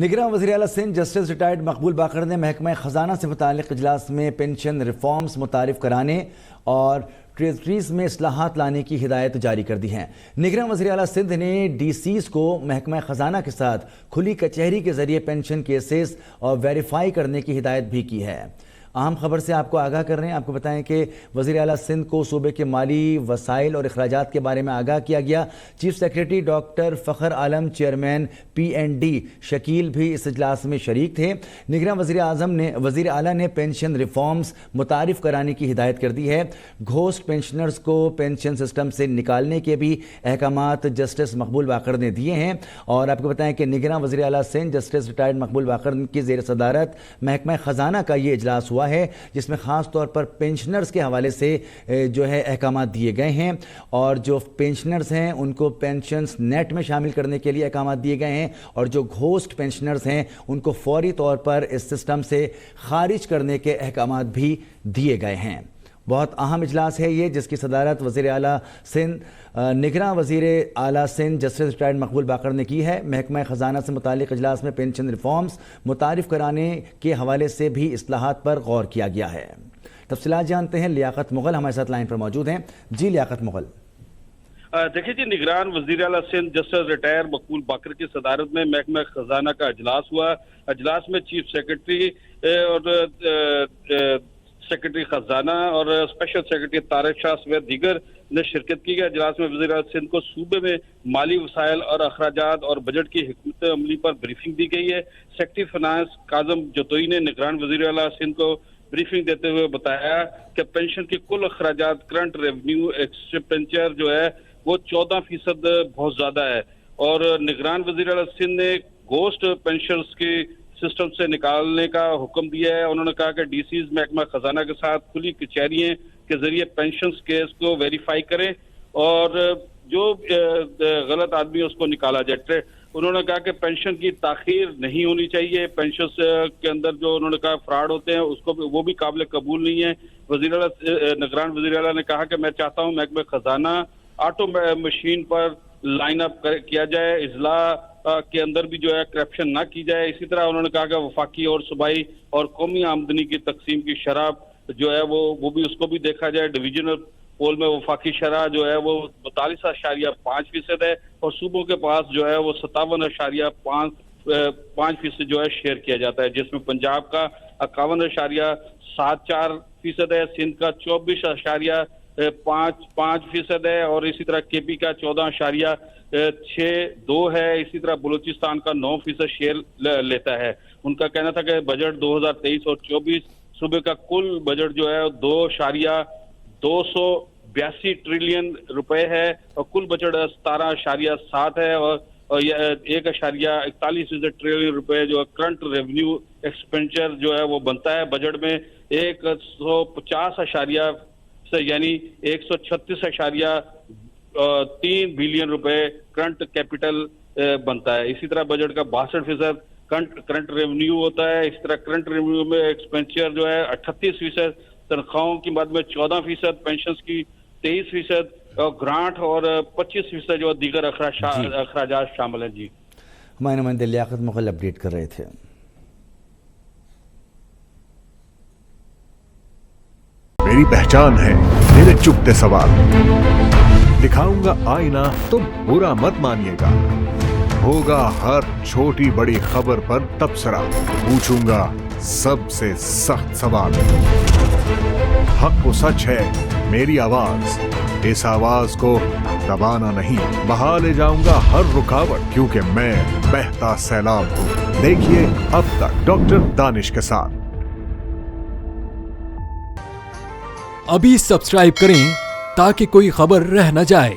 نگراں وزیر اعلیٰ سندھ جسٹس ریٹائرڈ مقبول باقر نے محکمہ خزانہ سے متعلق اجلاس میں پینشن ریفارمز متعارف کرانے اور ٹریزریز میں اصلاحات لانے کی ہدایت جاری کر دی ہیں۔ نگراں وزیر اعلیٰ سندھ نے ڈی سیز کو محکمہ خزانہ کے ساتھ کھلی کچہری کے ذریعے پینشن کیسز اور ویریفائی کرنے کی ہدایت بھی کی ہے۔ اہم خبر سے آپ کو آگاہ کر رہے ہیں۔ آپ کو بتائیں کہ وزیر اعلیٰ سندھ کو صوبے کے مالی وسائل اور اخراجات کے بارے میں آگاہ کیا گیا۔ Chief secretary doctor Fakhar Alam chairman P N D Shakeel بھی اس اجلاس میں شریک تھے۔ نگراں وزیر اعلیٰ نے پینشن ریفارمز متعارف کرانے کی ہدایت کر دی ہے۔ گھوسٹ پینشنرز کو پینشن سسٹم سے نکالنے کے بھی احکامات جسٹس مقبول باقر نے دیے ہیں۔ اور آپ کو بتائیں کہ نگراں وزیر اعلیٰ سندھ جسٹس ریٹائرڈ مقبول باقر کی زیر صدارت محکمہ خزانہ کا یہ اجلاس ہوا ہے، جس میں خاص طور پر پینشنرز کے حوالے سے جو ہے احکامات دیے گئے ہیں، اور جو پینشنرز ہیں ان کو پینشنز نیٹ میں شامل کرنے کے لیے احکامات دیے گئے ہیں، اور جو گھوسٹ پینشنرز ہیں ان کو فوری طور پر اس سسٹم سے خارج کرنے کے احکامات بھی دیے گئے ہیں۔ بہت اہم اجلاس ہے یہ، جس کی صدارت وزیر اعلیٰ سندھ نگراں وزیر اعلیٰ سندھ جسٹس ریٹائرڈ مقبول باقر نے کی ہے۔ محکمہ خزانہ سے متعلق اجلاس میں پینشن ریفارمز متعارف کرانے کے حوالے سے بھی اصلاحات پر غور کیا گیا ہے۔ تفصیلات جانتے ہیں، لیاقت مغل ہمارے ساتھ لائن پر موجود ہیں۔ جی لیاقت مغل۔ دیکھیے جی، نگران وزیر اعلیٰ سندھ جسٹس ریٹائر مقبول باقر کی صدارت میں محکمہ خزانہ کا اجلاس ہوا۔ اجلاس میں چیف سیکریٹری اور سیکریٹری خزانہ اور اسپیشل سیکریٹری طارق شاہ سمیت دیگر نے شرکت کی۔ اجلاس میں وزیر اعلیٰ سندھ کو صوبے میں مالی وسائل اور اخراجات اور بجٹ کی حکمت عملی پر بریفنگ دی گئی ہے۔ سیکریٹری فنانس کاظم جتوئی نے نگران وزیر اعلیٰ سندھ کو بریفنگ دیتے ہوئے بتایا کہ پینشن کے کل اخراجات کرنٹ ریونیو ایکسپینڈیچر جو ہے وہ 14% بہت زیادہ ہے، اور نگران وزیر اعلیٰ سندھ نے گوسٹ پینشنرز کی سسٹم سے نکالنے کا حکم دیا ہے۔ انہوں نے کہا کہ ڈی سیز محکمہ خزانہ کے ساتھ کھلی کچہریوں کے ذریعے پینشنز کیس کو ویریفائی کریں اور جو غلط آدمی اس کو نکالا جائے۔ انہوں نے کہا کہ پینشن کی تاخیر نہیں ہونی چاہیے، پینشنز کے اندر جو انہوں نے کہا فراڈ ہوتے ہیں اس کو وہ بھی قابل قبول نہیں ہے۔ نگران وزیر اعلیٰ نے کہا کہ میں چاہتا ہوں محکمہ خزانہ آٹو مشین پر لائن اپ کیا جائے، اضلاع کے اندر بھی جو ہے کرپشن نہ کی جائے۔ اسی طرح انہوں نے کہا کہ وفاقی اور صوبائی اور قومی آمدنی کی تقسیم کی شرح جو ہے وہ بھی اس کو بھی دیکھا جائے۔ ڈویژنل پول میں وفاقی شرح جو ہے وہ 42.5% ہے، اور صوبوں کے پاس جو ہے وہ 57.5% جو ہے شیئر کیا جاتا ہے، جس میں پنجاب کا 51.74% ہے، سندھ کا 24.5% ہے، اور اسی طرح کے پی کا 14.62 ہے، اسی طرح بلوچستان کا 9% شیئر لیتا ہے۔ ان کا کہنا تھا کہ بجٹ 2023 اور 24 صوبے کا کل بجٹ جو ہے 2.282 ٹریلین روپے ہے، اور کل بجٹ 17.7 ہے، اور 1.41% ٹریلین روپے جو کرنٹ ریونیو ایکسپینڈیچر جو ہے وہ بنتا ہے۔ بجٹ میں 150 یعنی 136.3 بلین روپے کرنٹ کیپٹل بنتا ہے۔ اسی طرح بجٹ کا 62% کرنٹ ریونیو ہوتا ہے۔ اسی طرح کرنٹ ریونیو میں ایکسپینڈیچر جو ہے 38%، تنخواہوں کی مد میں 14%، پینشنز کی 23%، اور گرانٹ اور 25% جو دیگر اخراجات شامل ہیں۔ جی ہمارے نمائندے لیاقت مغل اپڈیٹ کر رہے تھے۔ میری پہچان ہے میرے چپتے سوال، دکھاؤں گا آئینہ تو برا مت مانیے گا، ہوگا ہر چھوٹی بڑی خبر پر تبصرہ، پوچھوں گا سب سے سخت سوال، حق و سچ ہے میری آواز، اس آواز کو دبانا نہیں، بہا لے جاؤں گا ہر رکاوٹ، کیونکہ میں بہتا سیلاب ہوں۔ دیکھیے اب تک ڈاکٹر دانش کے ساتھ۔ ابھی سبسکرائب کریں تاکہ کوئی خبر رہ نہ جائے۔